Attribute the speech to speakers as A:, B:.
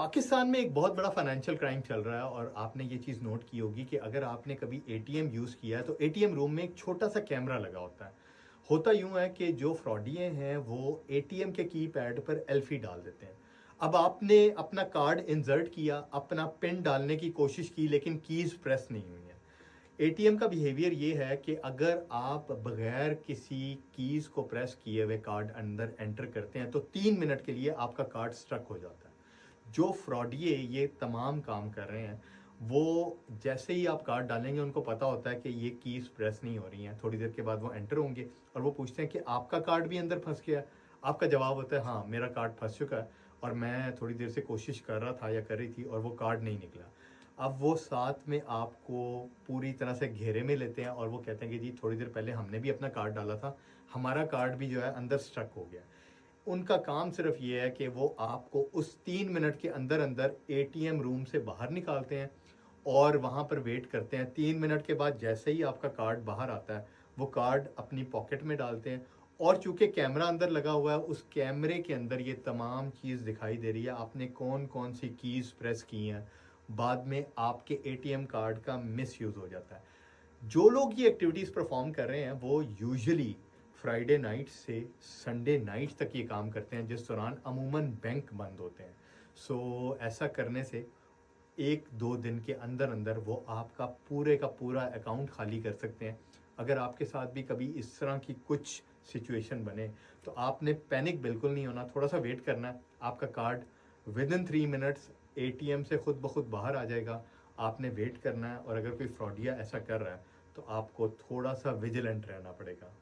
A: पाकिस्तान में एक बहुत बड़ा फाइनेंशियल क्राइम चल रहा है और आपने ये चीज़ नोट की होगी कि अगर आपने कभी एटीएम यूज़ किया है तो एटीएम रूम में एक छोटा सा कैमरा लगा होता है। होता यूं है कि जो फ्रॉडिये हैं वो एटीएम के कीपैड पर एल्फी डाल देते हैं। अब आपने अपना कार्ड इंसर्ट किया, अपना पिन डालने की कोशिश की, लेकिन कीज़ प्रेस नहीं हुई हैं। एटीएम का बिहेवियर ये है कि अगर आप बगैर किसी कीज़ को प्रेस किए हुए कार्ड अंदर एंटर करते हैं तो 3 मिनट के लिए आपका कार्ड स्ट्रक हो जाता है। जो फ्रॉडिये ये तमाम काम कर रहे हैं, वो जैसे ही आप कार्ड डालेंगे उनको पता होता है कि ये कीज़ प्रेस नहीं हो रही हैं। थोड़ी देर के बाद वो एंटर होंगे और वो पूछते हैं कि आपका कार्ड भी अंदर फंस गया है? आपका जवाब होता है हाँ, मेरा कार्ड फंस चुका है और मैं थोड़ी देर से कोशिश कर रहा था या कर रही थी और वो कार्ड नहीं निकला। अब वो साथ में आपको पूरी तरह से घेरे में लेते हैं और वो कहते हैं कि जी थोड़ी देर पहले हमने भी अपना कार्ड डाला था, हमारा कार्ड भी जो है अंदर स्ट्रक हो गया। उनका काम सिर्फ ये है कि वो आपको उस 3 मिनट के अंदर अंदर एटीएम रूम से बाहर निकालते हैं और वहाँ पर वेट करते हैं। 3 मिनट के बाद जैसे ही आपका कार्ड बाहर आता है, वो कार्ड अपनी पॉकेट में डालते हैं और चूंकि कैमरा अंदर लगा हुआ है, उस कैमरे के अंदर ये तमाम चीज़ दिखाई दे रही है, आपने कौन कौन सी कीज़ प्रेस की हैं। बाद में आपके एटीएम कार्ड का मिस यूज़ हो जाता है। जो लोग ये एक्टिविटीज़ परफॉर्म कर रहे हैं वो यूजुअली फ्राइडे नाइट से संडे नाइट तक ये काम करते हैं, जिस दौरान अमूमन बैंक बंद होते हैं। सो ऐसा करने से 1-2 दिन के अंदर अंदर वो आपका पूरे का पूरा अकाउंट खाली कर सकते हैं। अगर आपके साथ भी कभी इस तरह की कुछ सिचुएशन बने तो आपने पैनिक बिल्कुल नहीं होना, थोड़ा सा वेट करना है। आपका कार्ड विदिन 3 मिनट्स एटीएम से खुद ब खुद बाहर आ जाएगा। आपने वेट करना है और अगर कोई फ्रॉडिया ऐसा कर रहा है तो आपको थोड़ा सा विजिलेंट रहना पड़ेगा।